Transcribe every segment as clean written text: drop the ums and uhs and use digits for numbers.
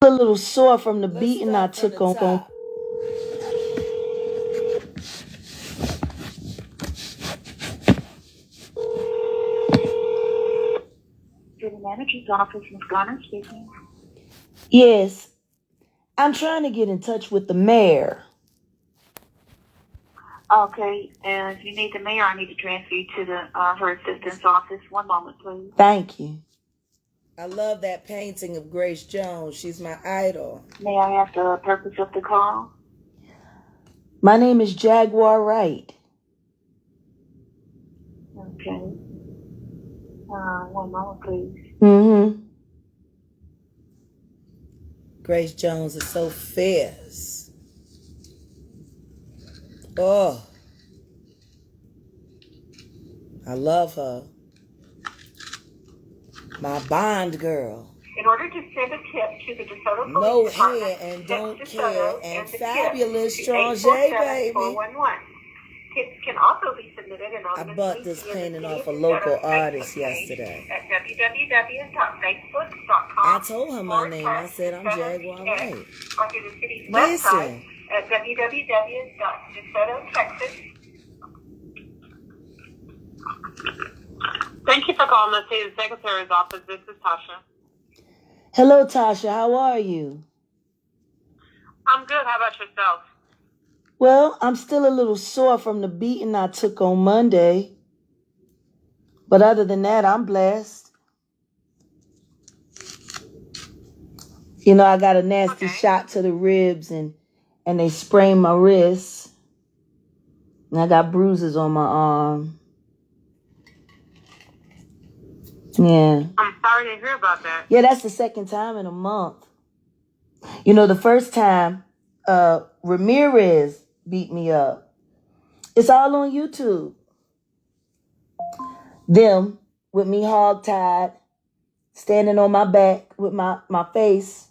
A little sore from the beating I took on. City Manager's Office, Ms. Garner speaking. Yes, I'm trying to get in touch with the mayor. Okay, and if you need the mayor, I need to transfer you to the her assistant's office. One moment, please. Thank you. I love that painting of Grace Jones. She's my idol. May I ask the purpose of the call? My name is Jaguar Wright. Okay. One moment, please. Mm-hmm. Grace Jones is so fierce. Oh, I love her. My Bond girl. In order to send a tip to the DeSoto No Police hair Department, and text don't DeSoto care and the fabulous tip to Strange, 847 baby. 411. Tips can also be submitted I anonymously bought this via the painting City off of a local DeSoto's artist Facebook page yesterday. at www.facebook.com. I told her my name. I said I'm Jaguar Wright. Or through the city's Listen. website at www.desototexas. Thank you for calling the State Secretary's office. This is Tasha. Hello, Tasha. How are you? I'm good. How about yourself? Well, I'm still a little sore from the beating I took on Monday. But other than that, I'm blessed. You know, I got a nasty shot to the ribs and they sprained my wrist. And I got bruises on my arm. Yeah. I'm sorry to hear about that. Yeah, that's the second time in a month. You know, the first time, Ramirez beat me up. It's all on YouTube. Them with me hog-tied, standing on my back with my face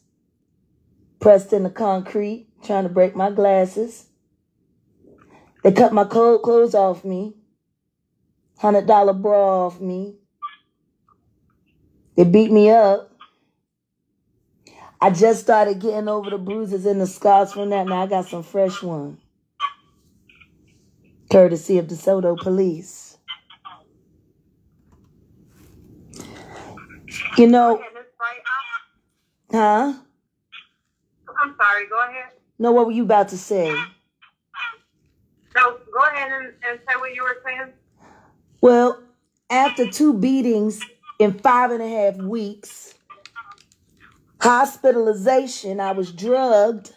pressed in the concrete, trying to break my glasses. They cut my cold clothes off me, $100 bra off me. They beat me up. I just started getting over the bruises and the scars from that. Now I got some fresh ones. Courtesy of DeSoto Police. You know, huh? I'm sorry. Go ahead. No, what were you about to say? No, go ahead and say what you were saying. Well, after 2 beatings in 5.5 weeks, hospitalization, I was drugged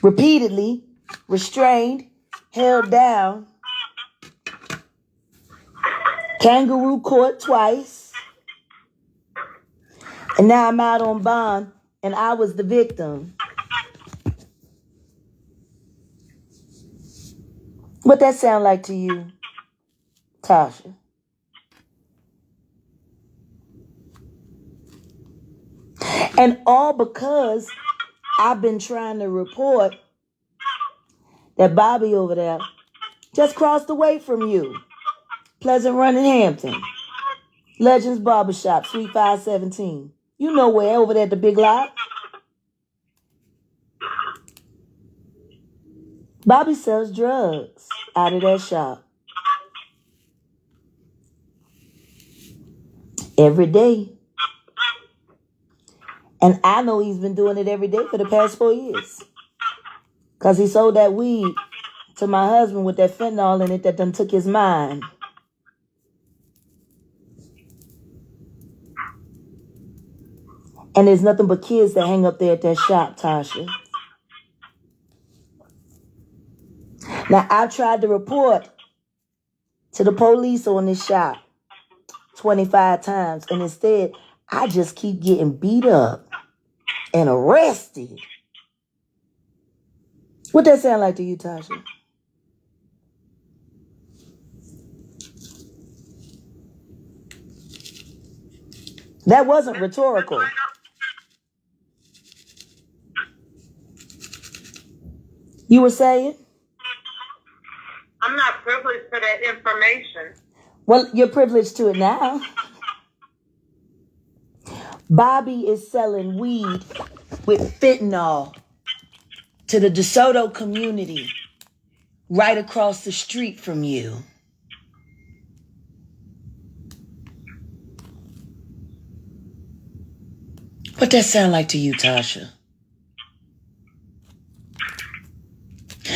repeatedly, restrained, held down, kangaroo court twice, and now I'm out on bond, and I was the victim. What that sound like to you, Tasha? And all because I've been trying to report that Bobby over there just crossed away from you. Pleasant Run in Hampton. Legends Barbershop, Suite 517. You know where, over there at the Big Lot. Bobby sells drugs out of that shop. Every day. And I know he's been doing it every day for the past 4 years. Because he sold that weed to my husband with that fentanyl in it that done took his mind. And there's nothing but kids that hang up there at that shop, Tasha. Now, I tried to report to the police on this shop 25 times. And instead, I just keep getting beat up and arrested. What that sound like to you, Tasha? That wasn't rhetorical. You were saying? I'm not privileged to that information. Well, you're privileged to it now. Bobby is selling weed with fentanyl to the DeSoto community right across the street from you. What that sound like to you, Tasha?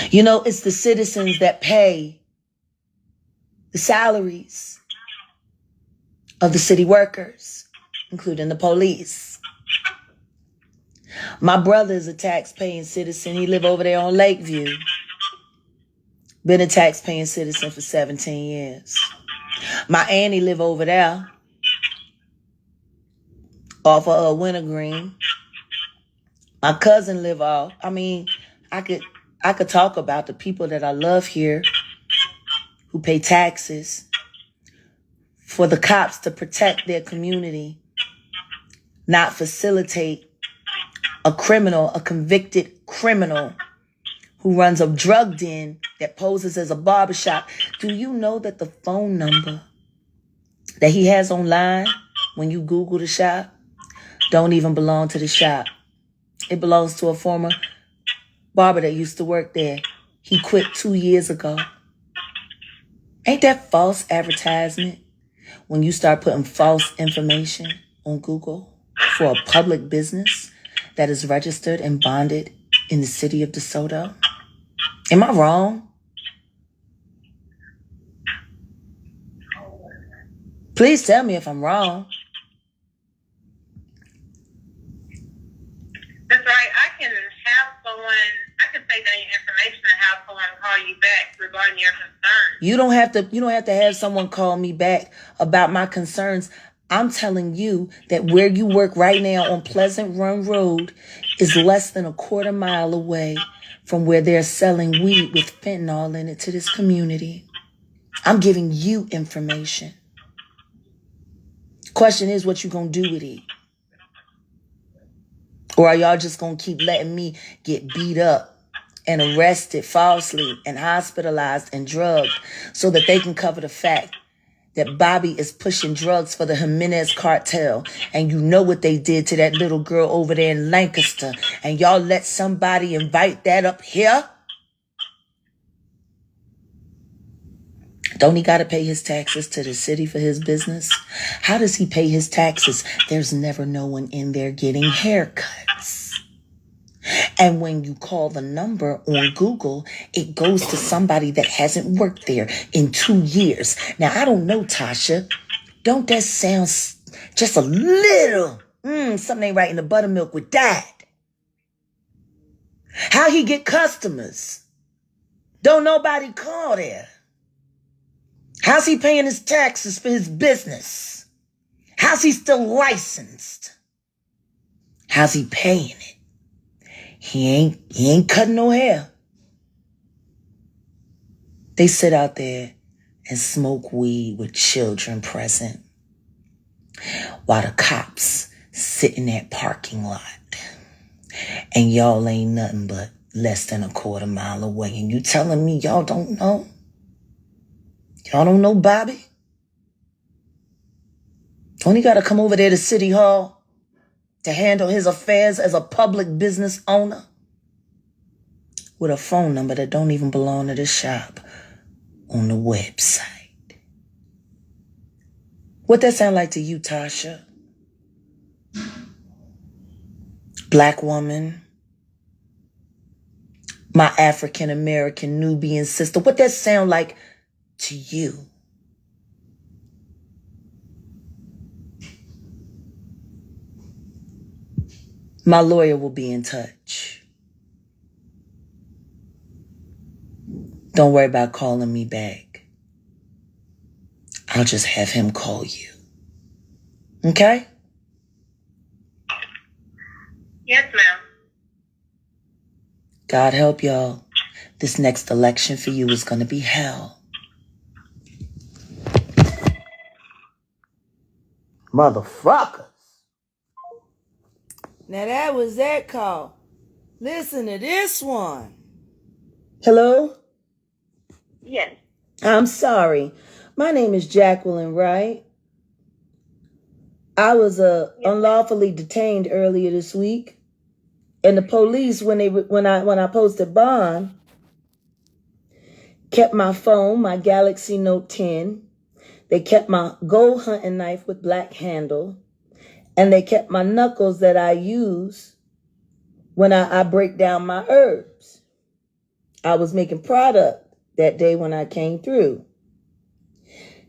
You know, it's the citizens that pay the salaries of the city workers, including the police. My brother is a tax-paying citizen. He live over there on Lakeview. Been a tax-paying citizen for 17 years. My auntie live over there off of Wintergreen. My cousin live off. I mean, I could talk about the people that I love here who pay taxes for the cops to protect their community, not facilitate a criminal, a convicted criminal who runs a drug den that poses as a barbershop. Do you know that the phone number that he has online when you Google the shop don't even belong to the shop? It belongs to a former barber that used to work there. He quit 2 years ago. Ain't that false advertisement when you start putting false information on Google for a public business that is registered and bonded in the city of DeSoto? Am I wrong? Please tell me if I'm wrong. That's right. I can take down your information and have someone call you back regarding your concerns. You don't have to have someone call me back about my concerns. I'm telling you that where you work right now on Pleasant Run Road is less than a quarter mile away from where they're selling weed with fentanyl in it to this community. I'm giving you information. Question is, what you gonna do with it? Or are y'all just gonna keep letting me get beat up and arrested falsely and hospitalized and drugged so that they can cover the fact that Bobby is pushing drugs for the Jimenez cartel, and you know what they did to that little girl over there in Lancaster, and y'all let somebody invite that up here? Don't he got to pay his taxes to the city for his business? How does he pay his taxes? There's never no one in there getting haircuts. And when you call the number on Google, it goes to somebody that hasn't worked there in 2 years. Now, I don't know, Tasha. Don't that sound just a little, something ain't right in the buttermilk with that? How he get customers? Don't nobody call there. How's he paying his taxes for his business? How's he still licensed? How's he paying it? He ain't cutting no hair. They sit out there and smoke weed with children present while the cops sit in that parking lot. And y'all ain't nothing but less than a quarter mile away. And you telling me y'all don't know? Y'all don't know Bobby? Don't he got to come over there to City Hall to handle his affairs as a public business owner with a phone number that don't even belong to the shop on the website? What that sound like to you, Tasha? Black woman, my African-American Nubian sister, what that sound like to you? My lawyer will be in touch. Don't worry about calling me back. I'll just have him call you. Okay? Yes, ma'am. God help y'all. This next election for you is going to be hell. Motherfuckers. Now that was that call. Listen to this one. Hello? Yes. I'm sorry. My name is Jacqueline Wright. I was unlawfully detained earlier this week, and the police, when I posted bond, kept my phone, my Galaxy Note 10. They kept my gold hunting knife with black handle, and they kept my knuckles that I use when I break down my herbs. I was making product that day when I came through.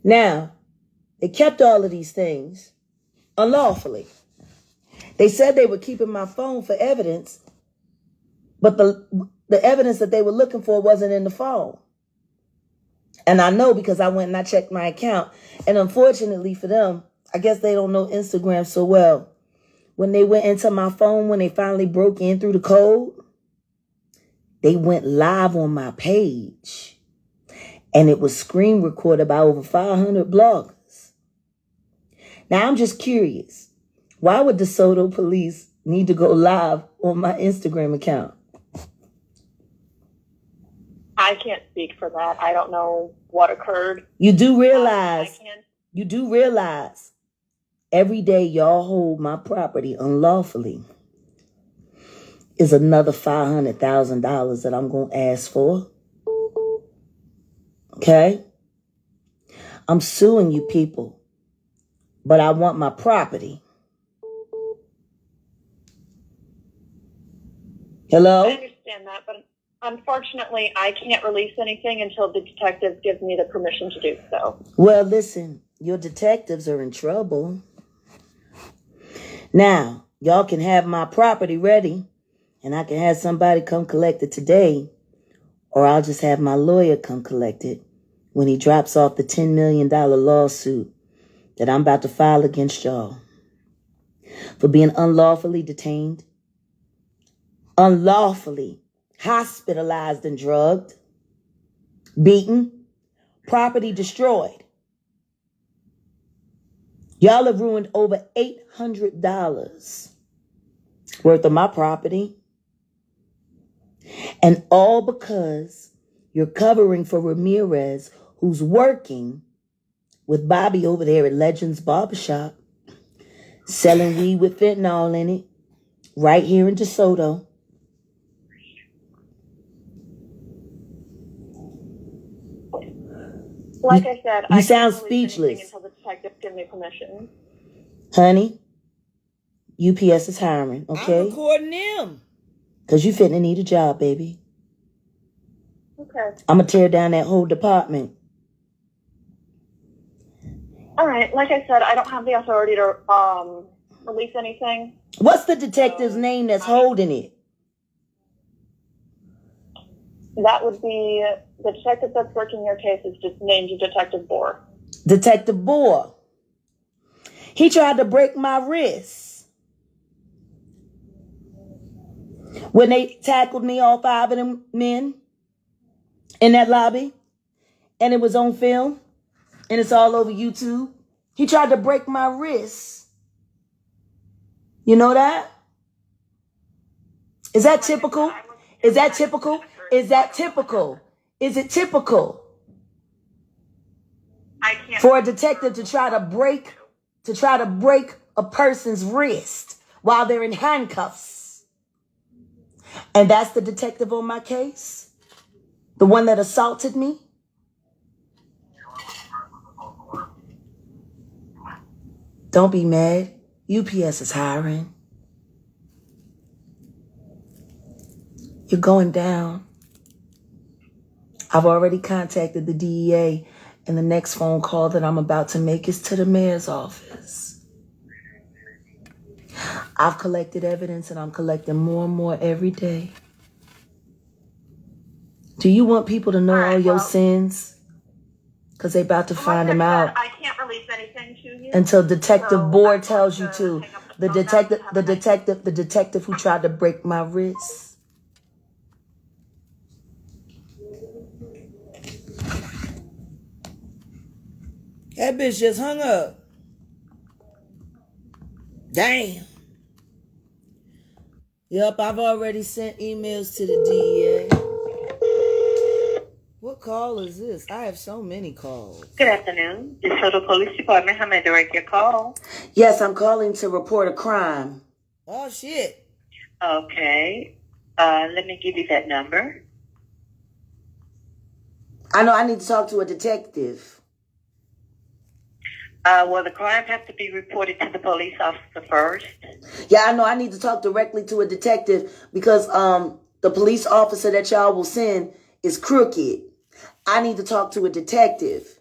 Now, they kept all of these things unlawfully. They said they were keeping my phone for evidence, but the evidence that they were looking for wasn't in the phone. And I know because I went and I checked my account. And unfortunately for them, I guess they don't know Instagram so well. When they went into my phone, when they finally broke in through the code, they went live on my page. And it was screen recorded by over 500 bloggers. Now, I'm just curious. Why would DeSoto police need to go live on my Instagram account? I can't speak for that. I don't know what occurred. You do realize every day y'all hold my property unlawfully is another $500,000 that I'm going to ask for. Okay? I'm suing you people, but I want my property. Hello? I understand that, but unfortunately, I can't release anything until the detectives give me the permission to do so. Well, listen, your detectives are in trouble. Now, y'all can have my property ready, and I can have somebody come collect it today, or I'll just have my lawyer come collect it when he drops off the $10 million lawsuit that I'm about to file against y'all for being unlawfully detained, unlawfully hospitalized and drugged, beaten, property destroyed. Y'all have ruined over $800 worth of my property. And all because you're covering for Ramirez, who's working with Bobby over there at Legends Barbershop, selling weed with fentanyl in it, right here in DeSoto. Like I said, You I sound can't release anything speechless. until the detectives give me permission. Honey, UPS is hiring, okay? I'm recording them. Because you finna need a job, baby. Okay. I'm going to tear down that whole department. All right. Like I said, I don't have the authority to release anything. What's the detective's name that's holding it? That would be the detective that's working your case is just named Detective Bohr. Detective Bohr. He tried to break my wrist when they tackled me, all 5 of them men in that lobby, and it was on film, and it's all over YouTube. He tried to break my wrist. You know that? Is that typical? Is that typical? Is that typical? Is it typical I can't. for a detective to try to break a person's wrist while they're in handcuffs? And that's the detective on my case? The one that assaulted me? Don't be mad. UPS is hiring. You're going down. I've already contacted the DEA, and the next phone call that I'm about to make is to the mayor's office. I've collected evidence, and I'm collecting more and more every day. Do you want people to know all your sins? Because they're about to find them out. I can't release anything to you Until Detective So Bohr I'm tells going you to to. hang up The the phone now. detective who tried to break my wrist. That bitch just hung up. Damn. Yep, I've already sent emails to the DEA. What call is this? I have so many calls. Good afternoon. DeSoto Police Department. How may I direct your call? Yes, I'm calling to report a crime. Oh, shit. Okay. Let me give you that number. I know I need to talk to a detective. Well, the crime has to be reported to the police officer first. Yeah, I know I need to talk directly to a detective because the police officer that y'all will send is crooked. I need to talk to a detective.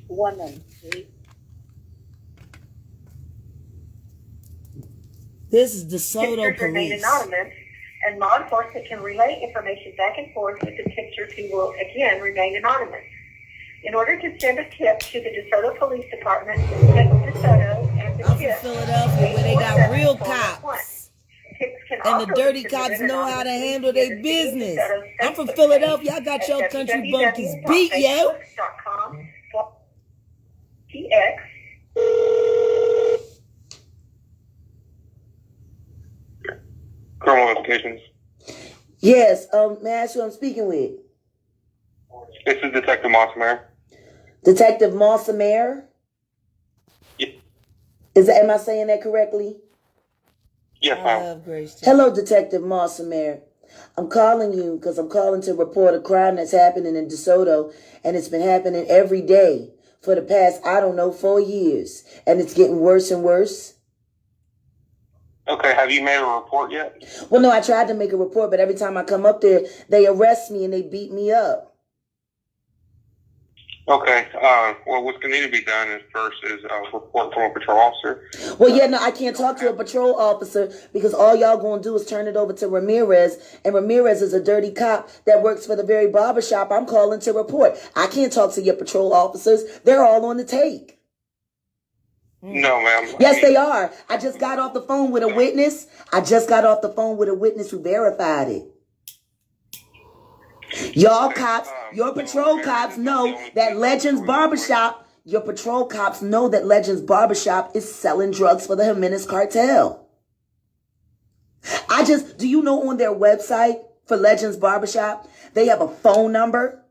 1 minute, please. This is DeSoto Pictures remain Police. anonymous, and law enforcement can relay information back and forth with the pictures who will, again, remain anonymous. In order to send a tip to the DeSoto Police Department, text DeSoto and the I'm from tip. Philadelphia where they got real cops. Tips can And also the dirty be cops submitted know how to anonymously handle via their the business. DeSoto I'm from Facebook Philadelphia. I page got at your country bunkies beat, yo. www.facebook.com/TX. Criminal investigations. Yes, may I ask who I'm speaking with? This is Detective Mossmer. Detective Mossmer? Yeah. Am I saying that correctly? Yes, I ma'am. love Grace. Hello, Detective Mossmer. I'm calling you because I'm calling to report a crime that's happening in DeSoto, and it's been happening every day for the past, 4 years, and it's getting worse and worse. Okay, have you made a report yet? Well, no, I tried to make a report, but every time I come up there, they arrest me and they beat me up. Okay, well, what's going to need to be done is first is a report from a patrol officer. Well, yeah, no, I can't talk to a patrol officer because all y'all going to do is turn it over to Ramirez, and Ramirez is a dirty cop that works for the very barbershop I'm calling to report. I can't talk to your patrol officers. They're all on the take. No, ma'am. Yes, they are. I just got off the phone with a witness. Who verified it. Y'all cops, your patrol cops know that Legends Barbershop, is selling drugs for the Jimenez cartel. Do you know on their website for Legends Barbershop, they have a phone number?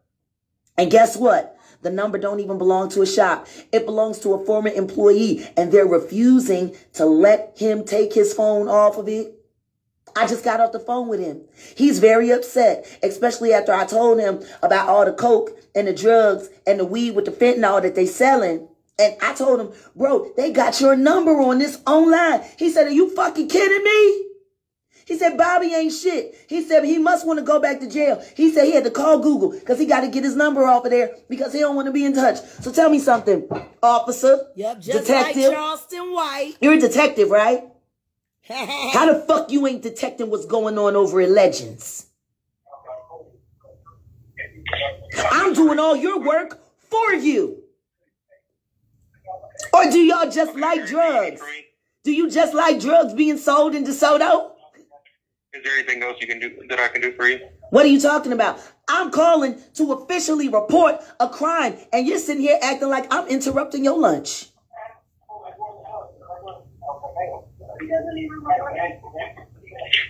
And guess what? The number don't even belong to a shop. It belongs to a former employee, and they're refusing to let him take his phone off of it. I just got off the phone with him. He's very upset, especially after I told him about all the coke and the drugs and the weed with the fentanyl that they selling. And I told him, bro, they got your number on this online. He said, are you fucking kidding me? He said, Bobby ain't shit. He said he must want to go back to jail. He said he had to call Google because he got to get his number off of there because he don't want to be in touch. So tell me something, officer. Yep, just detective. like Charleston White. You're a detective, right? How the fuck you ain't detecting what's going on over at Legends? I'm doing all your work for you. Or do y'all just like drugs? Do you just like drugs being sold in DeSoto? Is there anything else you can do that I can do for you? What are you talking about? I'm calling to officially report a crime, and you're sitting here acting like I'm interrupting your lunch.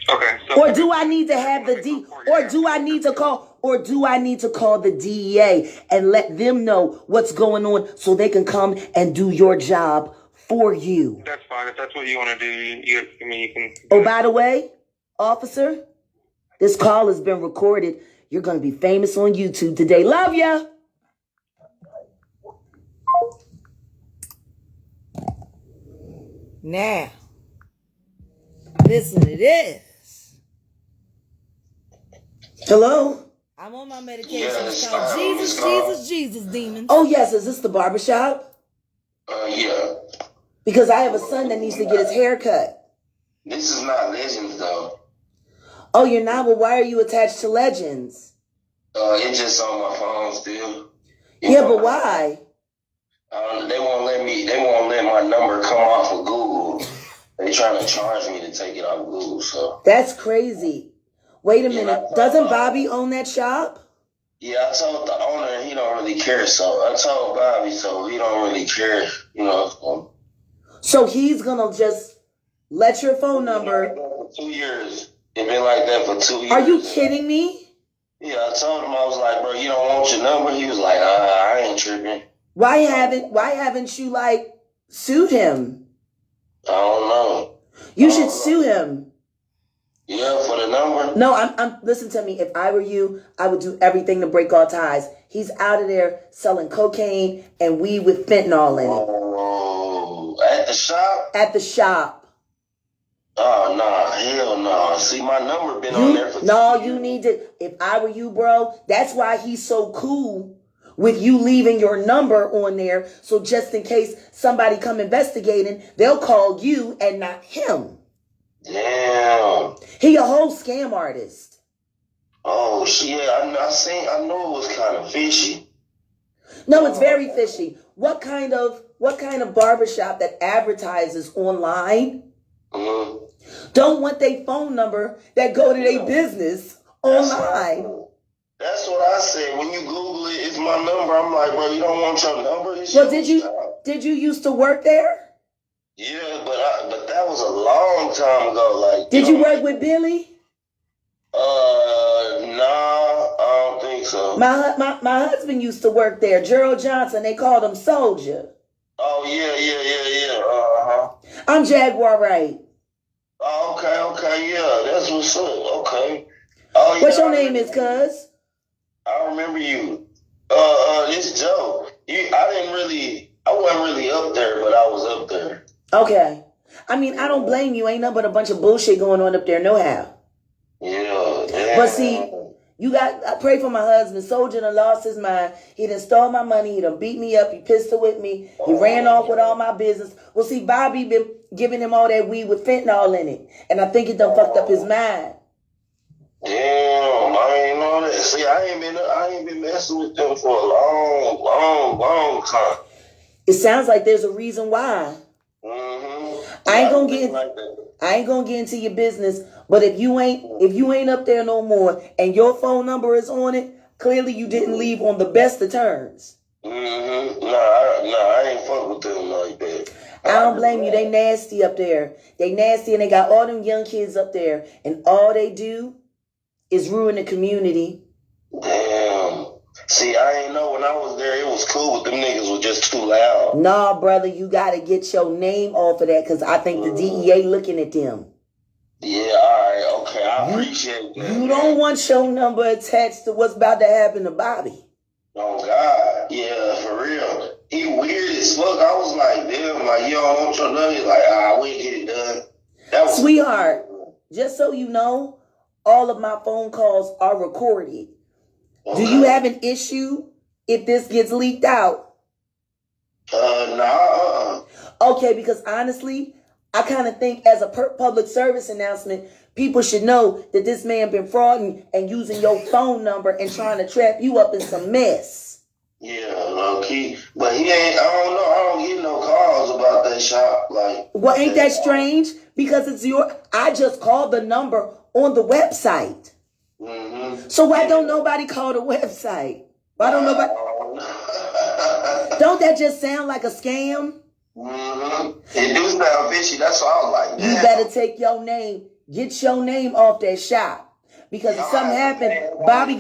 Okay. So Or do I need to have the do I need to call the DEA and let them know what's going on so they can come and do your job for you? That's fine. If that's what you want to do, you can. Oh, by the way, officer, this call has been recorded. You're going to be famous on YouTube today. Love ya. Now, listen to this. Hello? I'm on my medication. It's called Jesus, Jesus, Jesus, demons. Oh, yes. Is this the barbershop? Yeah. Because I have a son that needs to get his hair cut. This is not Legends, though. Oh, you're not? Well, why are you attached to Legends? It's just on my phone still. But why? They won't let my number come off of Google. They trying to charge me to take it off Google, so. That's crazy. Wait a minute. Doesn't Bobby own that shop? Yeah, I told the owner he don't really care, so I told Bobby, so he don't really care, So he's going to just let your phone number. 2 years. It been like that for 2 years. Are you kidding me? Yeah, I told him, I was like, bro, you don't want your number? He was like, I ain't tripping. Why haven't you like sued him? I don't know. You should sue him. Yeah, for the number? No, I'm listen to me. If I were you, I would do everything to break all ties. He's out of there selling cocaine and weed with fentanyl in it. Oh, at the shop? At the shop. Oh, nah, hell no. See, my number been on there for 2 years. You need to, if I were you, bro, that's why he's so cool with you leaving your number on there. So just in case somebody come investigating, they'll call you and not him. Damn. He a whole scam artist. Oh, shit. I know it was kind of fishy. No, it's very fishy. What kind of barbershop that advertises online don't want their phone number that go to their business online? That's what I said. When you Google it, it's my number. I'm like, bro, you don't want your number? Well, did you used to work there? Yeah, but that was a long time ago. Like, did you work with Billy? Nah, I don't think so. My husband used to work there. Gerald Johnson. They called him Soldier. Oh yeah. I'm Jaguar, Wright. Oh, okay, yeah, that's what's up. Okay. Oh, yeah, what's your name is, cuz? I remember you. This Joe. I wasn't really up there, but I was up there. Okay. I mean, I don't blame you. Ain't nothing but a bunch of bullshit going on up there, no how. Yeah. But see, I pray for my husband. Soldier done lost his mind. He done stole my money. He done beat me up. He pistol with me. He ran off with all my business. Well, see, Bobby been giving him all that weed with fentanyl in it. And I think it done fucked up his mind. Damn, I ain't know that. See, I ain't been messing with them for a long time. It sounds like there's a reason why. I ain't gonna get into your business, but if you ain't up there no more and your phone number is on it, clearly you didn't leave on the best of terms. Nah, I ain't fuck with them like that. I don't blame you. They nasty up there. They nasty and they got all them young kids up there, and all they do is ruin the community. Damn. See, I ain't know when I was there, it was cool, but them niggas were just too loud. Nah, brother, you gotta get your name off of that because I think the DEA looking at them. Yeah, all right, okay, I appreciate that. You don't want your number attached to what's about to happen to Bobby. Oh, God. Yeah, for real. He weird as fuck. I was like, damn, like, you don't want your number? He's like, we get it done. That was Sweetheart, just so you know, all of my phone calls are recorded. Okay. Do you have an issue if this gets leaked out? Nah. Okay, because honestly, I kind of think as a public service announcement, people should know that this man been frauding and using your phone number and trying to trap you up in some mess. Yeah, low key. But he ain't, I don't know, I don't get no calls about that shop. Like, well, ain't that strange? Because I just called the number on the website. So why don't nobody call the website? Why don't nobody? Don't that just sound like a scam? It do sound fishy. That's why I was like, damn. You better take your name, get your name off that shop, because if something happen, Bobby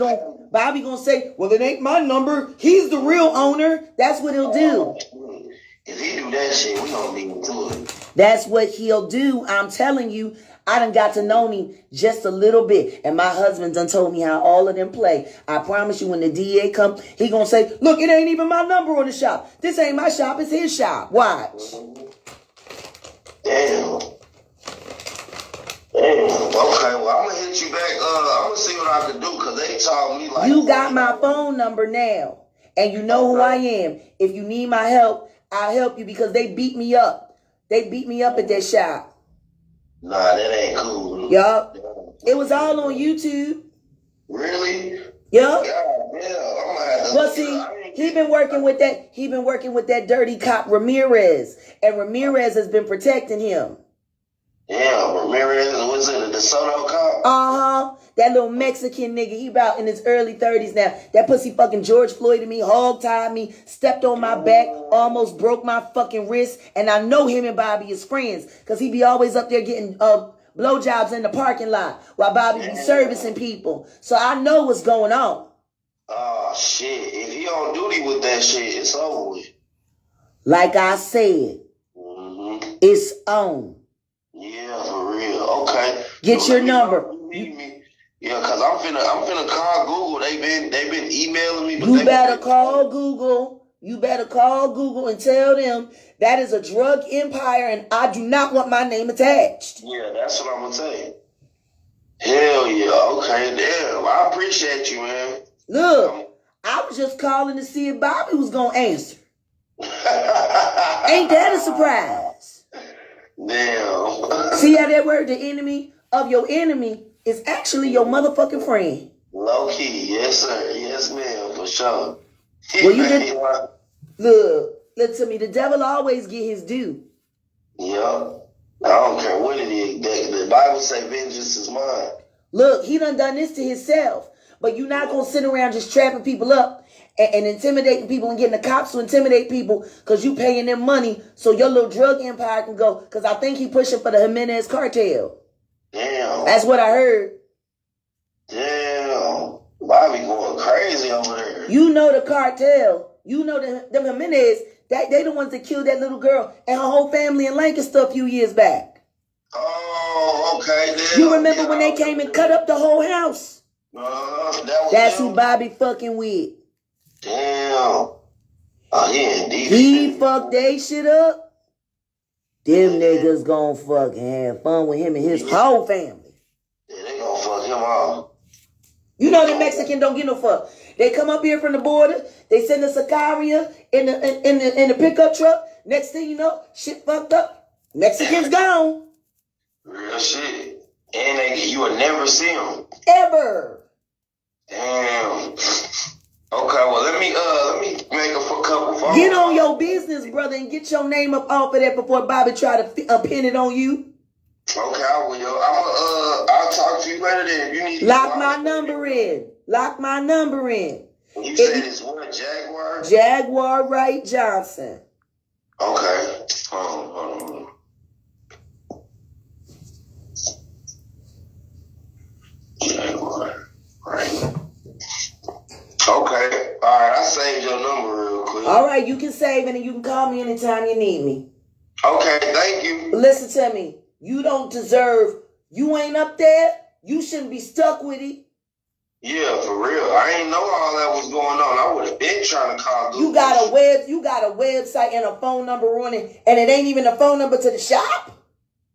gonna say, well, it ain't my number. He's the real owner. That's what he'll do. If he do that shit, we gonna leave him to it. That's what he'll do. I'm telling you. I done got to know him just a little bit. And my husband done told me how all of them play. I promise you when the DA come, he gonna say, look, it ain't even my number on the shop. This ain't my shop, it's his shop. Watch. Damn. Okay, well, I'm gonna hit you back. I'm gonna see what I can do, because they told me like... You got my phone number now. And you know who I am. If you need my help, I'll help you, because they beat me up. They beat me up at that shop. Nah, that ain't cool. Yup. It was all on YouTube. Really? Yup. God damn, I'm gonna have to... Well, see, he been working with that dirty cop Ramirez. And Ramirez has been protecting him. Yeah, Ramirez, was it the DeSoto cop? Uh-huh. That little Mexican nigga, he about in his early 30s now. That pussy fucking George Floyded me, hog-tied me, stepped on my back, almost broke my fucking wrist. And I know him and Bobby is friends, because he be always up there getting blowjobs in the parking lot while Bobby be servicing people. So I know what's going on. Oh, shit. If he on duty with that shit, it's over with. Like I said, it's on. Yeah, for real. Okay. Get your number. You me. Yeah, cause I'm finna call Google. They've been emailing me. But you better call Google. You better call Google and tell them that is a drug empire, and I do not want my name attached. Yeah, that's what I'm gonna tell you. Hell yeah. Okay, damn. I appreciate you, man. Look, I was just calling to see if Bobby was gonna answer. Ain't that a surprise? Damn. See how that word, the enemy of your enemy, is actually your motherfucking friend. Low key, yes sir, yes ma'am, for sure. Well, you did. Look to me. The devil always get his due. Yep. I don't care what it is. The Bible say vengeance is mine. Look, he done this to himself. But you're not gonna sit around just trapping people up and intimidating people and getting the cops to intimidate people because you paying them money so your little drug empire can go. Because I think he pushing for the Jimenez cartel. Damn. That's what I heard. Damn. Bobby going crazy over there. You know the cartel. You know them Jimenez. They the ones that killed that little girl and her whole family in Lancaster a few years back. Oh, okay. Damn. You remember when they came and cut up the whole house? That's who Bobby fucking with. Damn. Oh, he fucked they shit up. Them niggas gonna fucking have fun with him and his whole family. Yeah, they gonna fuck him off. You know the Mexican don't get no fuck. They come up here from the border. They send a Sicaria in the pickup truck. Next thing you know, shit fucked up. Mexicans gone. Real shit. And you will never see them. Ever. Damn. Okay, well let me make a couple phone. Get on your business, brother, and get your name up off of that before Bobby try to pin it on you. Okay, I will. I'll talk to you later then. If you need Lock my number in. Lock my number in. You said it's what, Jaguar? Jaguar Wright Johnson. Okay. Hold on. Jaguar. Right. Okay. All right. I saved your number real quick. All right. You can save it and you can call me anytime you need me. Okay. Thank you. But listen to me. You don't deserve. You ain't up there. You shouldn't be stuck with it. Yeah, for real. I ain't know all that was going on. I would have been trying to call Google. You got a website and a phone number on it, and it ain't even a phone number to the shop?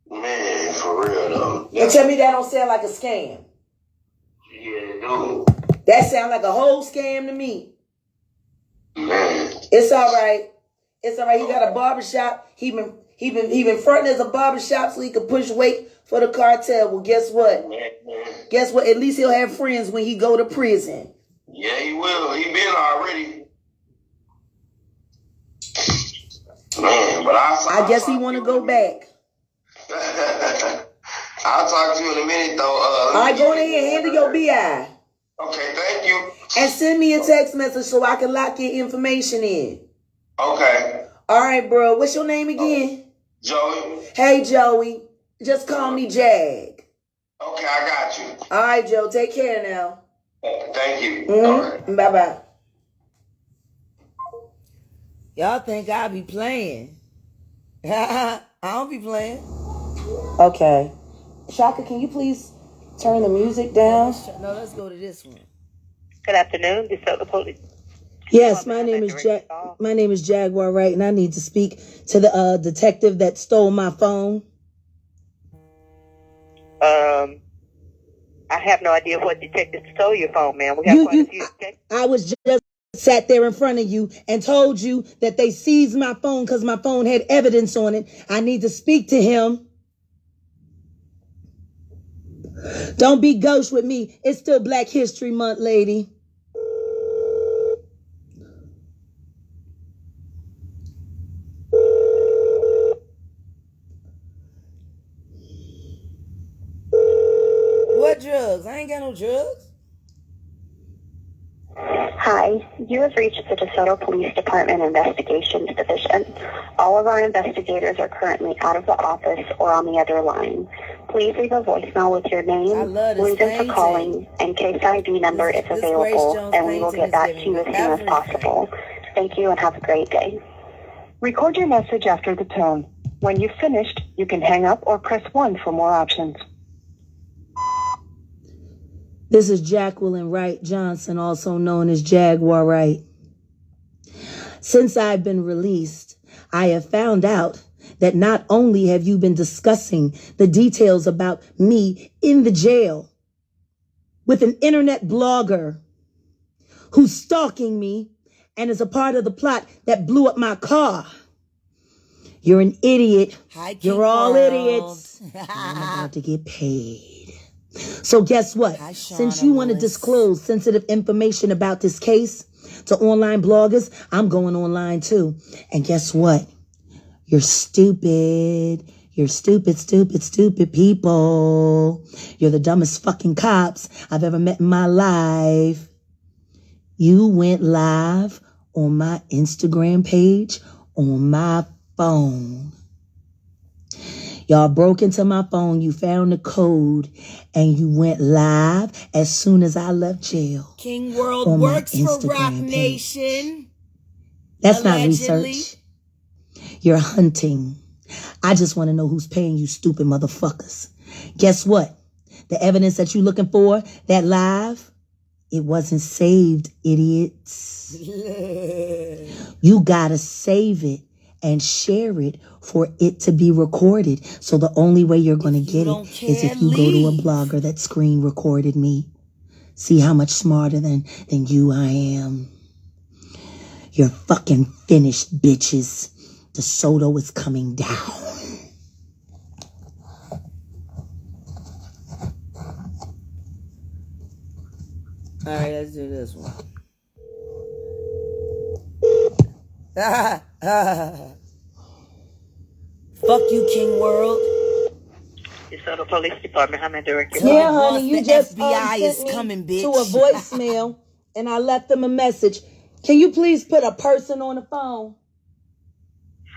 Man, for real though. And tell me that don't sound like a scam. Yeah, dude. That sound like a whole scam to me. Man. It's all right. It's all right. He got a barbershop. He been fronting as a barbershop so he could push weight for the cartel. Well, guess what? Guess what? At least he'll have friends when he go to prison. Yeah, he will. He been already. Man, but I guess he want to go back. I'll talk to you in a minute, though. All right, go ahead and handle your BI. Okay, thank you. And send me a text message so I can lock your information in. Okay. All right, bro. What's your name again? Joey. Hey, Joey. Just call me Jag. Okay, I got you. All right, Joe. Take care now. Thank you. Mm-hmm. All right. Bye-bye. Y'all think I be playing? I don't be playing. Okay. Shaka, can you please turn the music down? No, let's go to this one. Good afternoon. This is the police. Yes, my name is Jaguar Wright, and I need to speak to the detective that stole my phone. I have no idea what detective stole your phone, man. We have quite a few detectives. I was just sat there in front of you and told you that they seized my phone because my phone had evidence on it. I need to speak to him. Don't be ghost with me. It's still Black History Month, lady. What drugs? I ain't got no drugs. Hi, you have reached the DeSoto Police Department Investigations Division. All of our investigators are currently out of the office or on the other line. Please leave a voicemail with your I name, love this reason for painting. calling, and case ID number if This Grace available, Jones and we will painting get is back to giving you me as soon as everything. possible. Thank you and have a great day. Record your message after the tone. When you've finished, you can hang up or press 1 for more options. This is Jacqueline Wright Johnson, also known as Jaguar Wright. Since I've been released, I have found out that not only have you been discussing the details about me in the jail with an internet blogger who's stalking me and is a part of the plot that blew up my car. You're an idiot. Hi, King You're all World. idiots. I'm about to get paid. So guess what? Hi, Since Shauna you want to Lewis. disclose sensitive information about this case to online bloggers, I'm going online too. And guess what? You're stupid. You're stupid, stupid, stupid people. You're the dumbest fucking cops I've ever met in my life. You went live on my Instagram page on my phone. Y'all broke into my phone, you found the code, and you went live as soon as I left jail. King World on my works for Rock Instagram Nation. That's not Allegedly. research. You're hunting. I just want to know who's paying you, stupid motherfuckers. Guess what? The evidence that you're looking for, that live, it wasn't saved, idiots. You gotta save it and share it for it to be recorded. So the only way you're going to get it is if you go to a blogger that screen recorded me. See how much smarter than you I am. You're fucking finished, bitches. DeSoto is coming down. All right, let's do this one. Fuck you, King World. DeSoto Police Department, how may I direct your Yeah, Boss, honey, you the just FBI sent is me coming, to bitch. a voicemail, and I left them a message. Can you please put a person on the phone?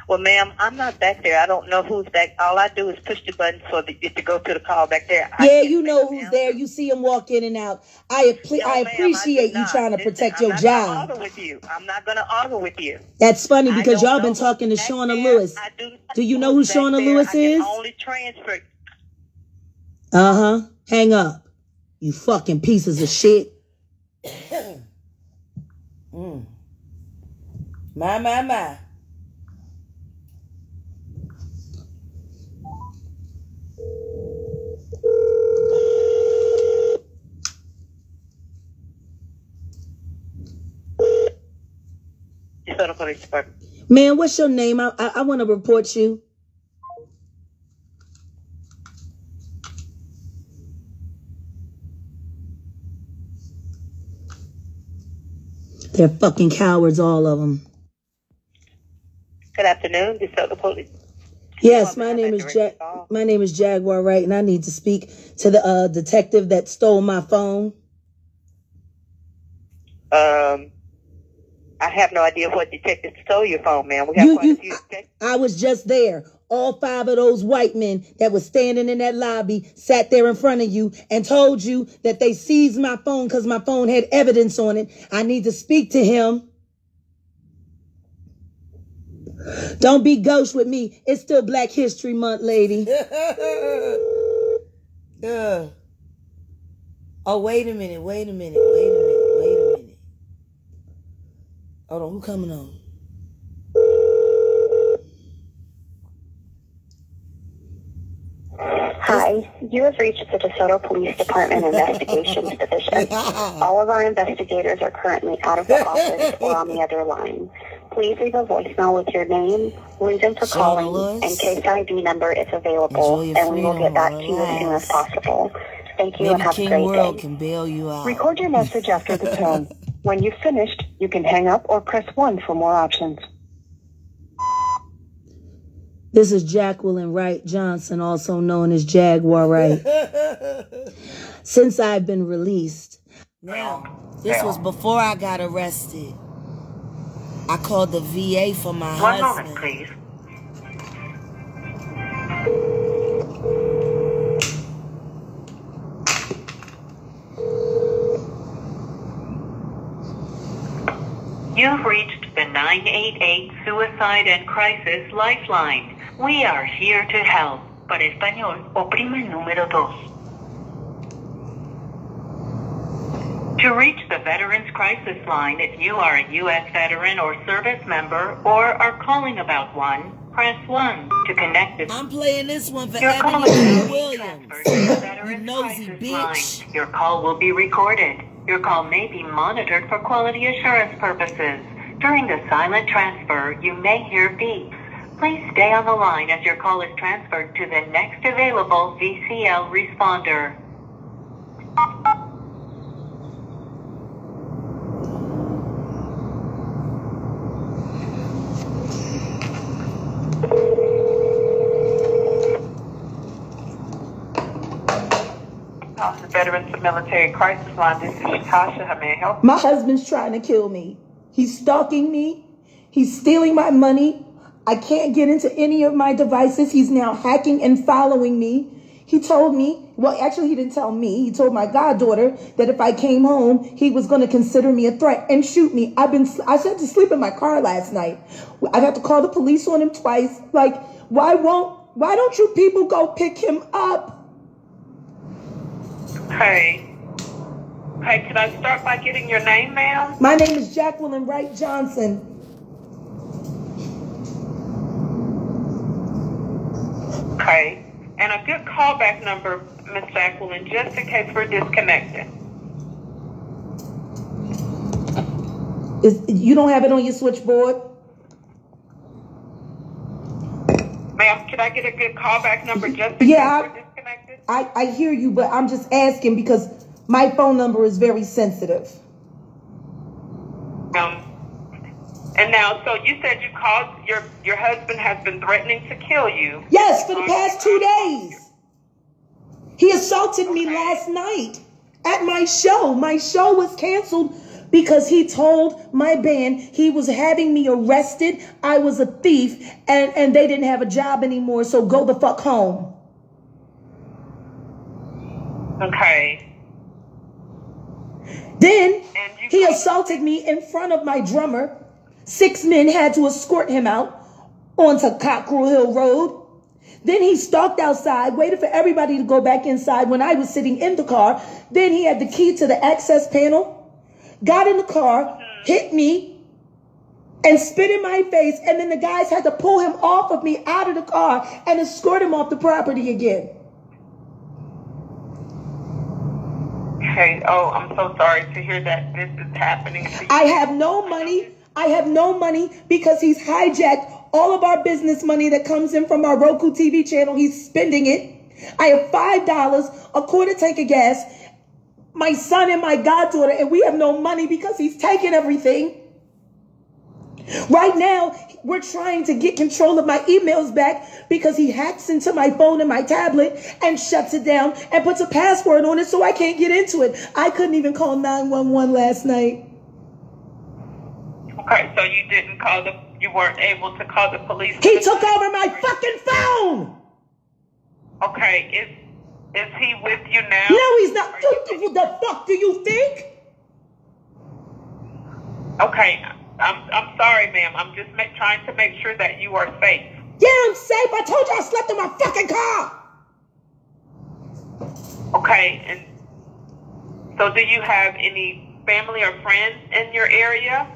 Well, ma'am, I'm not back there. I don't know who's back. All I do is push the button for it to go to the call back there. Yeah, you know who's there. You see him walk in and out. I appreciate you trying to protect your job. I'm not going to argue with you. That's funny because y'all been know talking to who's back Shauna there. Lewis. I do not Do you know who's who back Shauna there. Lewis I can is? only transfer. Uh-huh. Hang up. You fucking pieces of shit. My. DeSoto Police Department. Man, what's your name? I want to report you. They're fucking cowards, all of them. Good afternoon, DeSoto Police. Yes, my name is Jaguar Wright, and I need to speak to the detective that stole my phone. I have no idea what detective stole your phone, man. We have quite a few detectives. I was just there. All 5 of those white men that was standing in that lobby sat there in front of you and told you that they seized my phone because my phone had evidence on it. I need to speak to him. Don't be gauche with me. It's still Black History Month, lady. Yeah. Oh, wait a minute. Hold on, who coming on? Hi, you have reached the DeSoto Police Department Investigations Division. All of our investigators are currently out of the office or on the other line. Please leave a voicemail with your name, reason for calling, and case ID number if available, and we will get back to you as soon as possible. Thank you and have a great day. Can bail you out. Record your message after the tone. When you've finished, you can hang up or press 1 for more options. This is Jacqueline Wright Johnson, also known as Jaguar Wright. Since I've been released, Now, this was before I got arrested. I called the VA for my One husband. moment, please. You've reached the 988 Suicide and Crisis Lifeline. We are here to help. Para español, oprima el número 2. To reach the Veterans Crisis Line, if you are a U.S. veteran or service member or are calling about one, press 1 to connect this. I'm playing this one for Your call Ebony is Williams. transferred to the You Veterans nosy Crisis bitch. Line. Your call will be recorded. Your call may be monitored for quality assurance purposes. During the silent transfer, you may hear beeps. Please stay on the line as your call is transferred to the next available VCL responder. House of Veterans and Military Crisis Line. This is Tasha. How may I help? My husband's trying to kill me. He's stalking me. He's stealing my money. I can't get into any of my devices. He's now hacking and following me. He told me, well, actually, he didn't tell me. He told my goddaughter that if I came home, he was going to consider me a threat and shoot me. I had to sleep in my car last night. I've had to call the police on him twice. Like, why don't you people go pick him up? Hey, can I start by getting your name, ma'am? My name is Jacqueline Wright Johnson. Okay. And a good callback number, Miss Jacqueline, just in case we're disconnected. You don't have it on your switchboard? Ma'am, can I get a good callback number just in Yeah, case we're disconnected? I hear you, but I'm just asking because my phone number is very sensitive. And now, so you said you called, your husband has been threatening to kill you. Yes, for the past 2 days. He assaulted me last night at my show. My show was canceled because he told my band he was having me arrested. I was a thief and they didn't have a job anymore. So go the fuck home. Okay. Then he assaulted me in front of my drummer. 6 men had to escort him out onto Cockrell Hill Road. Then he stalked outside, waited for everybody to go back inside when I was sitting in the car. Then he had the key to the access panel, got in the car, hit me, and spit in my face. And then the guys had to pull him off of me out of the car and escort him off the property again. Okay. Oh, I'm so sorry to hear that this is happening to you. I have no money. I have no money because he's hijacked all of our business money that comes in from our Roku TV channel. He's spending it. I have $5, a quarter tank of gas, my son and my goddaughter, and we have no money because he's taken everything. Right now, we're trying to get control of my emails back because he hacks into my phone and my tablet and shuts it down and puts a password on it so I can't get into it. I couldn't even call 911 last night. Okay, so you weren't able to call the police. He took over my fucking phone. Okay, is he with you now? No, he's not. What the fuck do you think? Okay, I'm sorry, ma'am. I'm just trying to make sure that you are safe. Yeah, I'm safe. I told you I slept in my fucking car. Okay, and so do you have any family or friends in your area?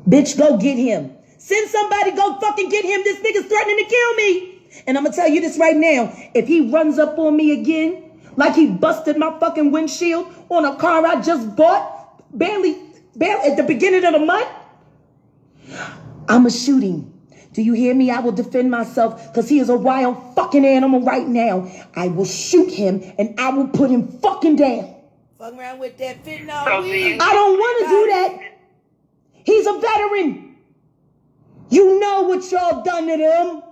Bitch, go get him. Send somebody, go fucking get him. This nigga's threatening to kill me. And I'm gonna tell you this right now. If he runs up on me again, like he busted my fucking windshield on a car I just bought, barely at the beginning of the month, I'ma shoot him. Do you hear me? I will defend myself because he is a wild fucking animal right now. I will shoot him and I will put him fucking down. Fuck around with that fentanyl. So weed. I don't want to do that. He's a veteran. You know what y'all done to him.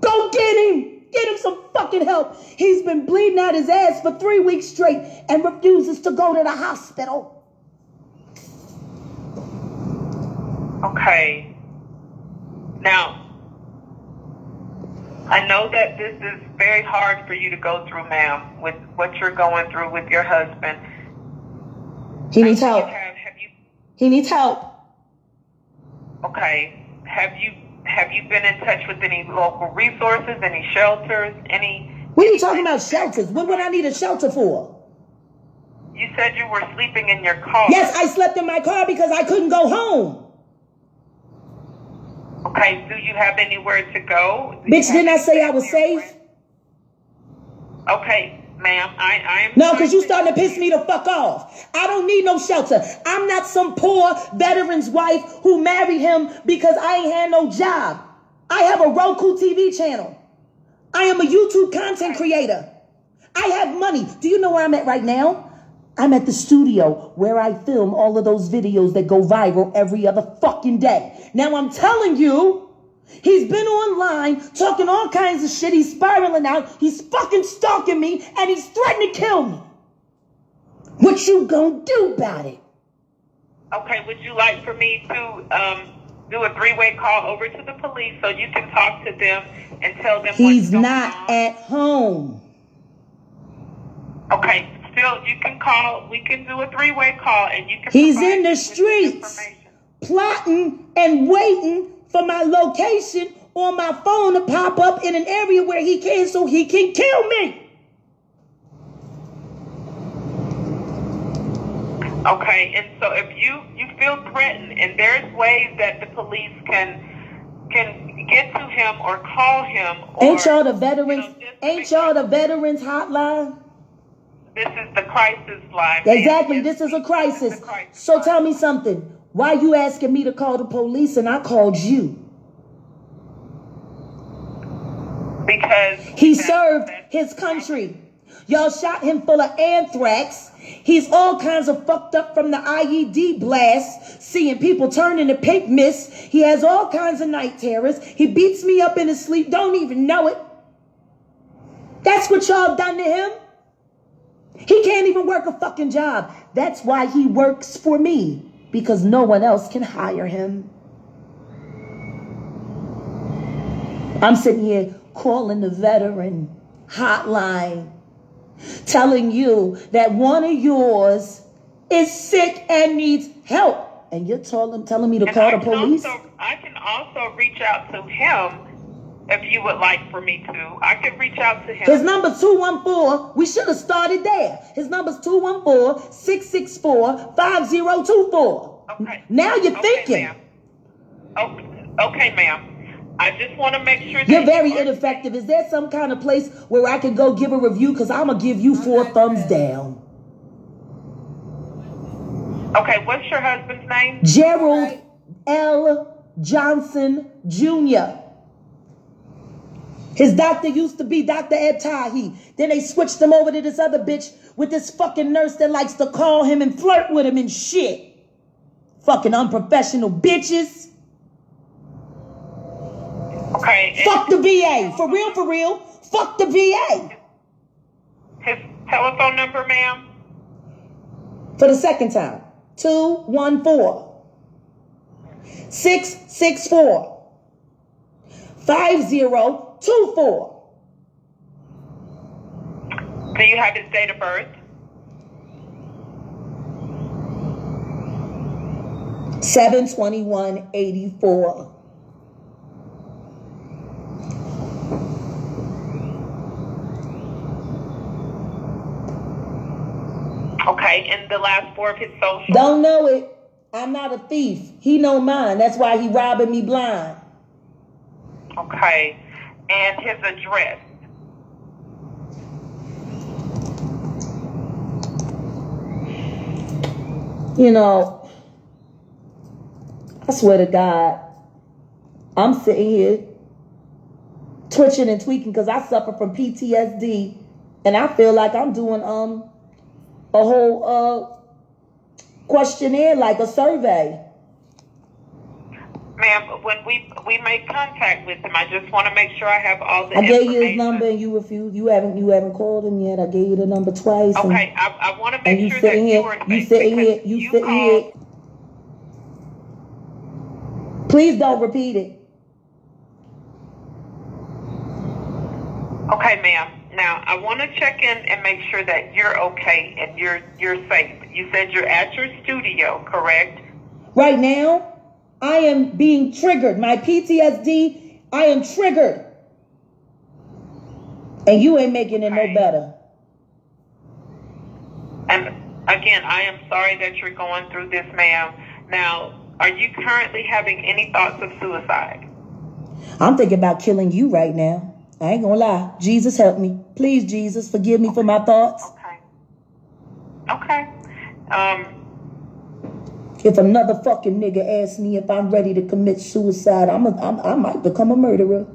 Go get him. Get him some fucking fucking help. He's been bleeding out his ass for 3 weeks straight and refuses to go to the hospital. Okay. Now, I know that this is very hard for you to go through, ma'am, with what you're going through with your husband. He needs help. Have you? He needs help. Okay. Have you been in touch with any local resources, any shelters, any? What are you talking about shelters? What would I need a shelter for? You said you were sleeping in your car. Yes, I slept in my car because I couldn't go home. Okay, do you have anywhere to go? Bitch, didn't I say I was safe? Okay, ma'am, I am... No, because you starting to piss me the fuck off. I don't need no shelter. I'm not some poor veteran's wife who married him because I ain't had no job. I have a Roku TV channel. I am a YouTube content creator. I have money. Do you know where I'm at right now? I'm at the studio where I film all of those videos that go viral every other fucking day. Now I'm telling you, he's been online talking all kinds of shit. He's spiraling out. He's fucking stalking me and he's threatening to kill me. What you gonna do about it? Okay, would you like for me to do a 3-way call over to the police so you can talk to them and tell them He's what's going not on? at home. Okay, still, you can call. We can do a 3-way call and you can... He's provide in the me with streets information. plotting and waiting for my location on my phone to pop up in an area where he can so he can kill me. Okay, and so if you feel threatened, and there's ways that the police can get to him or call him. Or, Ain't y'all the veterans? just Ain't y'all the veterans hotline? This is the crisis line. Exactly. This is a crisis. So tell me something. Why you asking me to call the police and I called you? Because He served his country. Y'all shot him full of anthrax. He's all kinds of fucked up from the IED blast, seeing people turn into pink mist. He has all kinds of night terrors. He beats me up in his sleep, don't even know it. That's what y'all done to him. He can't even work a fucking job. That's why he works for me, because no one else can hire him. I'm sitting here calling the veteran hotline, telling you that one of yours is sick and needs help. And you're telling me to call the police? I can also reach out to him if you would like for me to. I can reach out to him. His number's 214. We should have started there. His number's 214-664-5024. Okay. Now you're thinking. Ma'am. Okay, ma'am. I just want to make sure that You're very ineffective. Is there some kind of place where I can go give a review? Because I'm going to give you 4 thumbs down. Okay, what's your husband's name? Gerald L. Johnson Jr. His doctor used to be Dr. Ed Tahi. Then they switched him over to this other bitch with this fucking nurse that likes to call him and flirt with him and shit. Fucking unprofessional bitches. Okay. Fuck the VA. For real, for real. Fuck the VA. His telephone number, ma'am? For the second time. 214-664-5024. Do you have his date of birth? 7/21/84. Okay, and the last 4 of his social? Don't know it. I'm not a thief. He know mine. That's why he robbing me blind. Okay, and his address? You know, I swear to God, I'm sitting here twitching and tweaking because I suffer from PTSD, and I feel like I'm doing a whole questionnaire, like a survey. Ma'am, when we make contact with him. I just want to make sure I have all the I information. gave you his number and you refused. You haven't called him yet. I gave you the number twice. Okay, I want to And make you sure that sitting you here, are you safe sitting here, because you sitting here. called. Please don't repeat it. Okay, ma'am. Now, I want to check in and make sure that you're okay and you're safe. You said you're at your studio, correct? Right now, I am being triggered. My PTSD, I am triggered. And you ain't making it no better. And again, I am sorry that you're going through this, ma'am. Now, are you currently having any thoughts of suicide? I'm thinking about killing you right now. I ain't gonna lie. Jesus, help me. Please, Jesus, forgive me for my thoughts. Okay. If another fucking nigga asks me if I'm ready to commit suicide, I might become a murderer.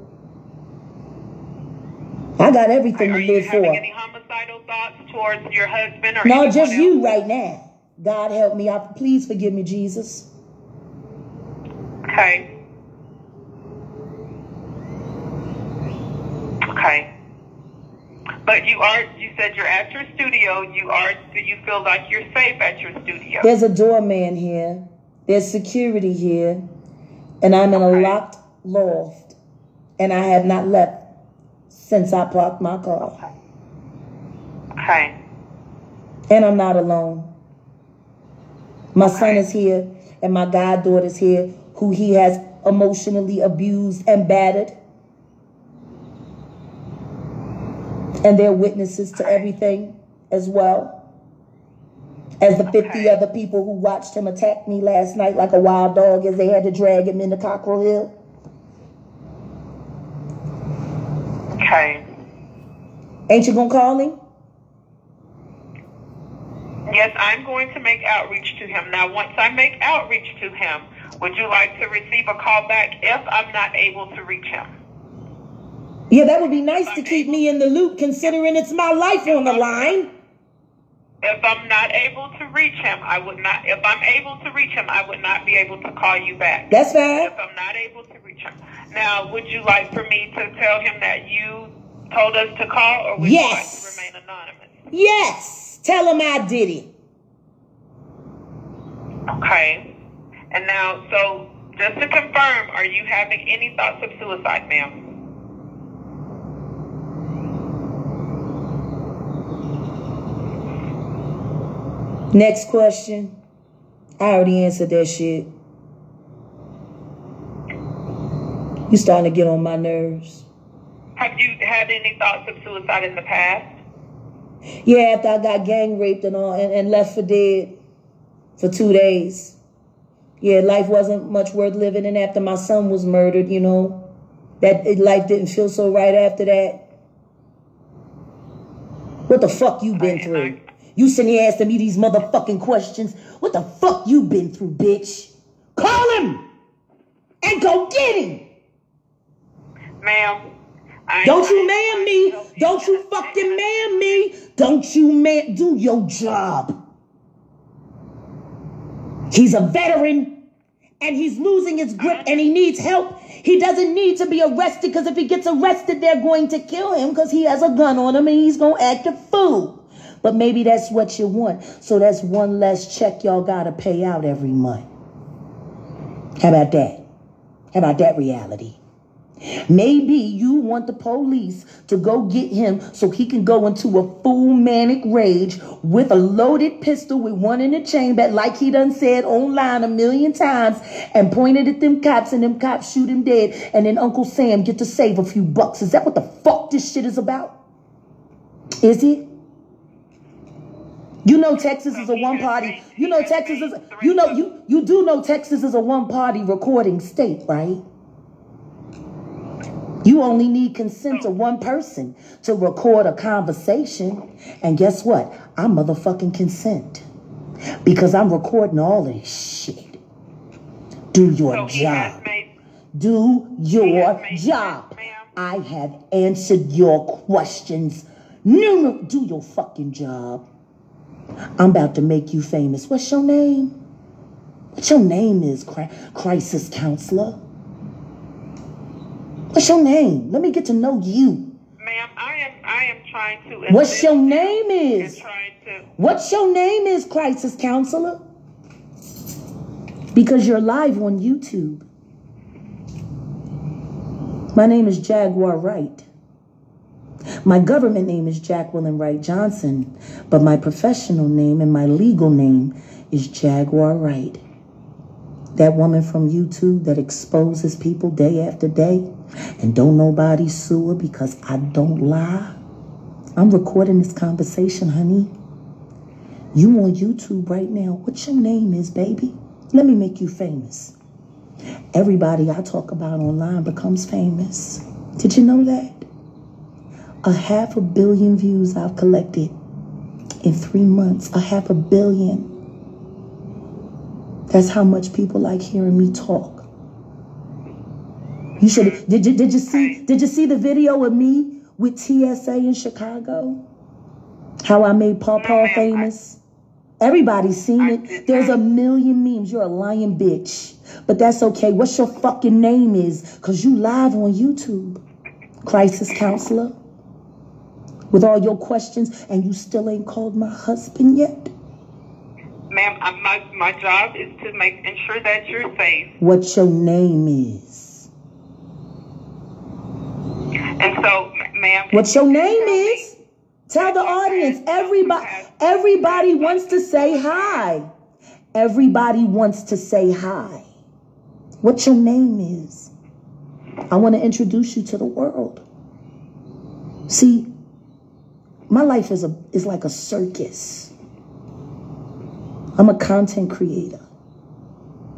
I got everything to live for. Are you having any homicidal thoughts towards your husband or No, anyone just else? you right now. God help me. Please forgive me, Jesus. Okay. Okay. But you said you're at your studio. Do you feel like you're safe at your studio? There's a doorman here. There's security here. And I'm in a locked loft. And I have not left since I parked my car. Okay. And I'm not alone. My son is here. And my goddaughter's here, who he has emotionally abused and battered. And they're witnesses to everything as well. As the 50 other people who watched him attack me last night like a wild dog as they had to drag him into Cockrell Hill. Okay. Ain't you gonna call him? Yes, I'm going to make outreach to him. Now, once I make outreach to him, would you like to receive a call back if I'm not able to reach him? Yeah, that would be nice to keep me in the loop considering it's my life on the line. If I'm not able to reach him, if I'm able to reach him, I would not be able to call you back. That's fine. If I'm not able to reach him. Now, would you like for me to tell him that you told us to call, or would you like to remain anonymous? Yes. Tell him I did it. Okay. And now, so just to confirm, are you having any thoughts of suicide, ma'am? Next question. I already answered that shit. You starting to get on my nerves. Have you had any thoughts of suicide in the past? Yeah, after I got gang raped and all and left for dead for 2 days. Yeah, life wasn't much worth living. And after my son was murdered, you know, life didn't feel so right after that. What the fuck you been through? You sitting here asking me these motherfucking questions. What the fuck you been through, bitch? Call him and go get him. Ma'am. Don't you man me. Don't you fucking man me. Don't you man do your job. He's a veteran and he's losing his grip and he needs help. He doesn't need to be arrested because if he gets arrested, they're going to kill him because he has a gun on him and he's going to act a fool. But maybe that's what you want. So that's one less check y'all got to pay out every month. How about that? How about that reality? Maybe you want the police to go get him so he can go into a full manic rage with a loaded pistol with one in the chamber, like he done said online 1,000,000 times, and pointed at them cops and them cops shoot him dead, and then Uncle Sam get to save a few bucks. Is that what the fuck this shit is about? Is it? You know Texas is a one-party. You know Texas is. You know you do know Texas is a one-party recording state, right? You only need consent of one person to record a conversation. And guess what? I motherfucking consent. Because I'm recording all of this shit. Do your job. Do your job. I have answered your questions. No, do your fucking job. I'm about to make you famous. What's your name? What your name is, crisis counselor? What's your name? Let me get to know you. Ma'am, I am trying to. What's your name is? Trying to. What's your name is, crisis counselor? Because you're live on YouTube. My name is Jaguar Wright. My government name is Jacqueline Wright Johnson, but my professional name and my legal name is Jaguar Wright. That woman from YouTube that exposes people day after day and don't nobody sue her because I don't lie. I'm recording this conversation, honey. You on YouTube right now. What your name is, baby? Let me make you famous. Everybody I talk about online becomes famous. Did you know that? 500 million views I've collected in 3 months. 500 million. That's how much people like hearing me talk. You should. Did you see the video of me with TSA in Chicago? How I made Paw famous. Everybody's seen it. There's a million memes. You're a lying bitch, but that's okay. What's your fucking name is? Cause you live on YouTube, crisis counselor, with all your questions, and you still ain't called my husband yet. Ma'am, my job is to ensure that you're safe. What your name is? And so, ma'am. What your name is? Tell the audience. Everybody wants to say hi. Everybody wants to say hi. What your name is? I want to introduce you to the world. See, my life is like a circus. I'm a content creator.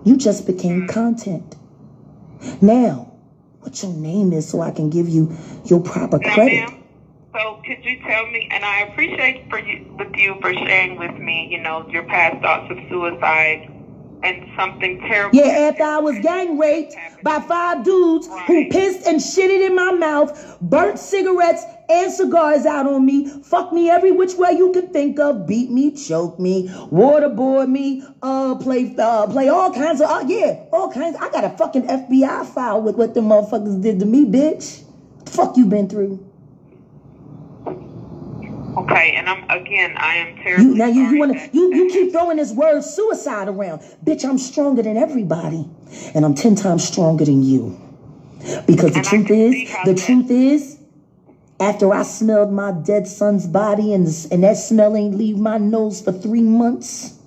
You just became content. Now, what your name is so I can give you your proper credit. Ma'am, so could you tell me, and I appreciate with you for sharing with me, your past thoughts of suicide and something terrible. Yeah, after I was gang raped by 5 dudes who pissed and shitted in my mouth, burnt cigarettes and cigars out on me, fucked me every which way you could think of, beat me, choke me, waterboard me, play all kinds of, all kinds. I got a fucking FBI file with what them motherfuckers did to me, bitch. Fuck you been through. Okay, and I am terribly sorry. You keep throwing this word suicide around. Bitch, I'm stronger than everybody. And I'm 10 times stronger than you. Because the truth is, after I smelled my dead son's body and that smell ain't leave my nose for 3 months,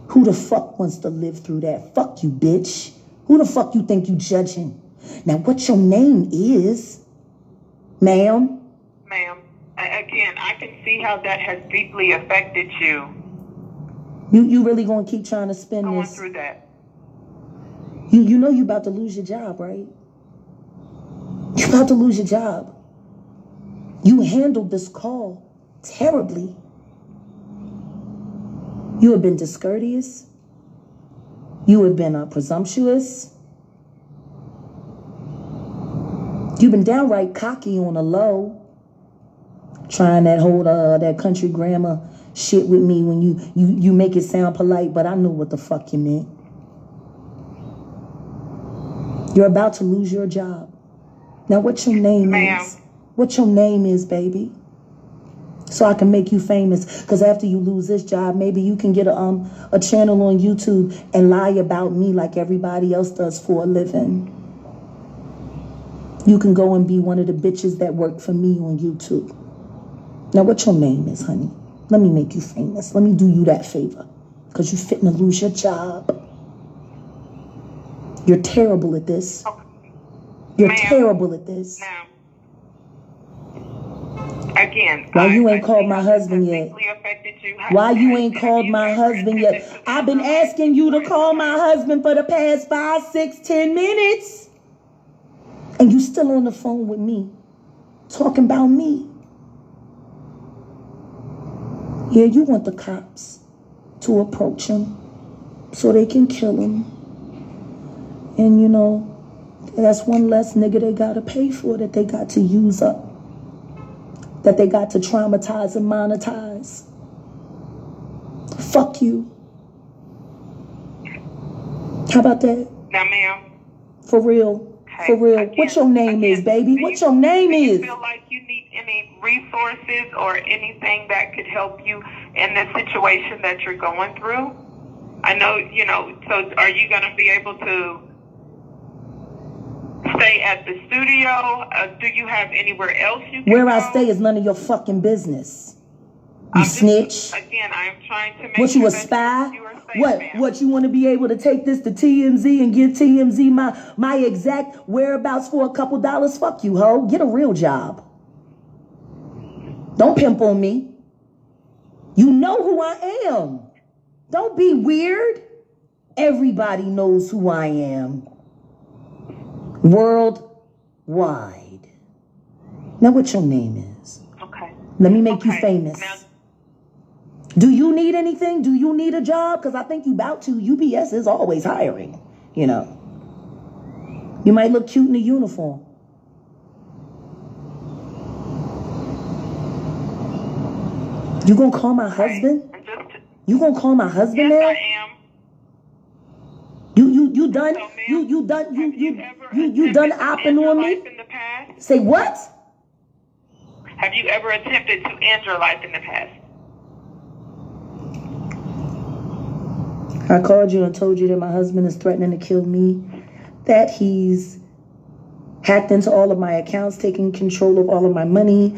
who the fuck wants to live through that? Fuck you, bitch. Who the fuck you think you judging? Now, what your name is, ma'am? Ma'am. Again, I can see how that has deeply affected you. You really gonna keep trying to spin going this? Through that. You know you about to lose your job, right? You about to lose your job. You handled this call terribly. You have been discourteous. You have been presumptuous. You've been downright cocky on the low. Trying that whole that country grammar shit with me when you make it sound polite, but I know what the fuck you meant. You're about to lose your job. Now what your name is? What your name is, baby? So I can make you famous. Because after you lose this job, maybe you can get a channel on YouTube and lie about me like everybody else does for a living. You can go and be one of the bitches that work for me on YouTube. Now, what your name is, honey? Let me make you famous. Let me do you that favor. Because you're fitting to lose your job. You're terrible at this. You're terrible at this. Now, again, why you ain't called my husband yet? Why you ain't called my husband yet? I've been asking you to call my husband for the past 5, 6, 10 minutes. And you still on the phone with me. Talking about me. Yeah, you want the cops to approach him so they can kill him. And that's one less nigga they gotta pay for, that they got to use up. That they got to traumatize and monetize. Fuck you. How about that? Now, ma'am. For real. Okay. For real. Again, What your name is, baby? What your name do you is? feel like you need any resources or anything that could help you in the situation that you're going through? I know, so are you going to be able to stay at the studio? Do you have anywhere else you can Where go? I stay is none of your fucking business. You snitch. Again, I am trying to make What, you sure a that spy? you are safe, ma'am. What, you want to be able to take this to TMZ and give TMZ my exact whereabouts for a couple dollars? Fuck you, ho. Get a real job. Don't pimp on me. You know who I am. Don't be weird. Everybody knows who I am. Worldwide. Now what your name is? Okay. Let me make you famous. Now, Do you need anything? Do you need a job? Because I think you about to. UPS is always hiring, You might look cute in a uniform. You gonna call my husband? You gonna call my husband now? yes, I am. You done? So, ma'am, You done? You You done opping on me? in the past? Say what? Have you ever attempted to end your life in the past? I called you and told you that my husband is threatening to kill me, that he's hacked into all of my accounts, taking control of all of my money.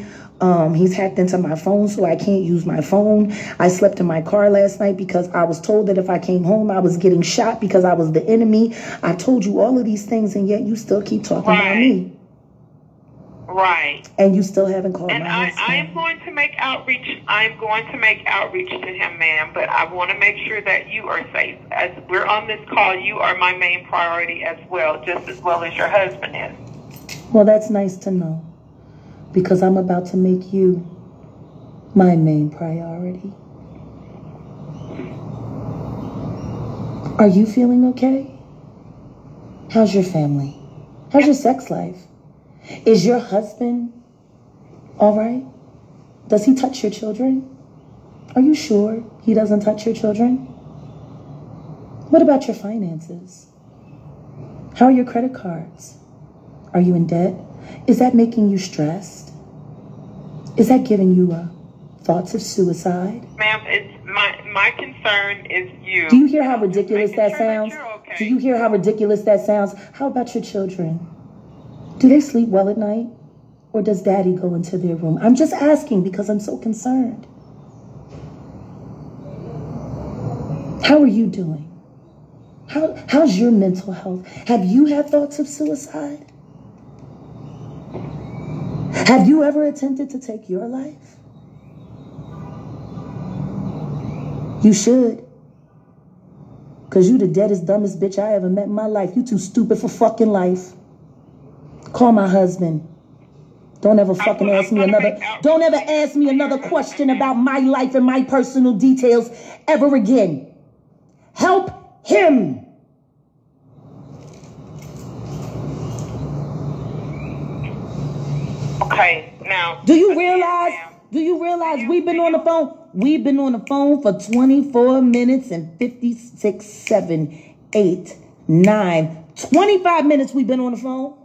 He's hacked into my phone so I can't use my phone. I slept in my car last night because I was told that if I came home, I was getting shot because I was the enemy. I told you all of these things, and yet you still keep talking about me. Right. And you still haven't called And my I husband. am going to make outreach. I'm going to make outreach to him, ma'am. But I want to make sure that you are safe. As we're on this call, you are my main priority as well, just as well as your husband is. Well, that's nice to know, because I'm about to make you my main priority. Are you feeling okay? How's your family? How's your sex life? Is your husband all right? Does he touch your children? Are you sure he doesn't touch your children? What about your finances? How are your credit cards? Are you in debt? Is that making you stressed? Is that giving you thoughts of suicide? Ma'am, it's my concern is you. Do you hear how ridiculous that sounds? Okay. Do you hear how ridiculous that sounds? How about your children? Do they sleep well at night? Or does daddy go into their room? I'm just asking because I'm so concerned. How are you doing? How's your mental health? Have you had thoughts of suicide? Have you ever attempted to take your life? You should. Because you the deadest, dumbest bitch I ever met in my life. You too stupid for fucking life. Call my husband. Don't ever fucking ask me another. Don't ever ask me another question about my life and my personal details ever again. Help him. Okay, now. Do you realize we've been on the phone? We've been on the phone for 24 minutes and 56, 7, 8, 9, 25 minutes we've been on the phone.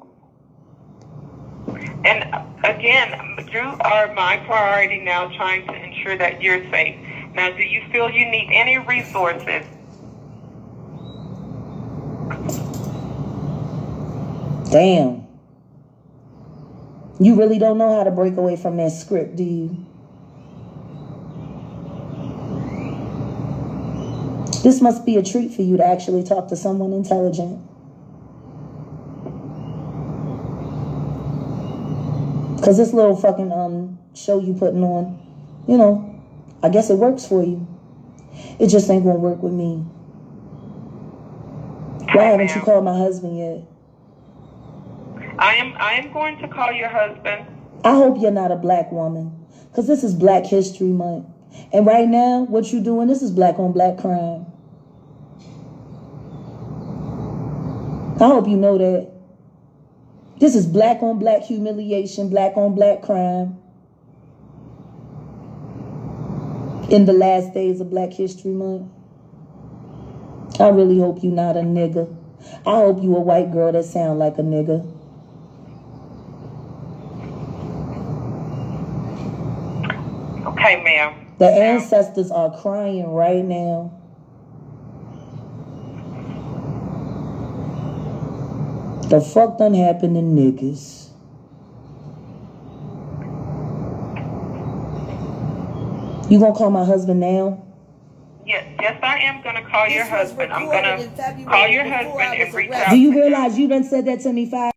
And again, you are my priority now, trying to ensure that you're safe. Now, do you feel you need any resources? Damn. You really don't know how to break away from that script, do you? This must be a treat for you to actually talk to someone intelligent. Because this little fucking show you putting on, you know, I guess it works for you. It just ain't gonna work with me. Why haven't you called my husband yet? I am going to call your husband. I hope you're not a black woman. Because this is Black History Month. And right now, what you're doing, this is black on black crime. I hope you know that. This is black on black humiliation, black on black crime. In the last days of Black History Month. I really hope you're not a nigga. I hope you a white girl that sound like a nigga. Okay, ma'am. The ancestors are crying right now. The fuck done happened to niggas? You gonna call my husband now? Yes, I am gonna call your This was husband. I'm recorded gonna in February call your before I husband was and reach arrested. out Do you to him. realize you done said that to me 5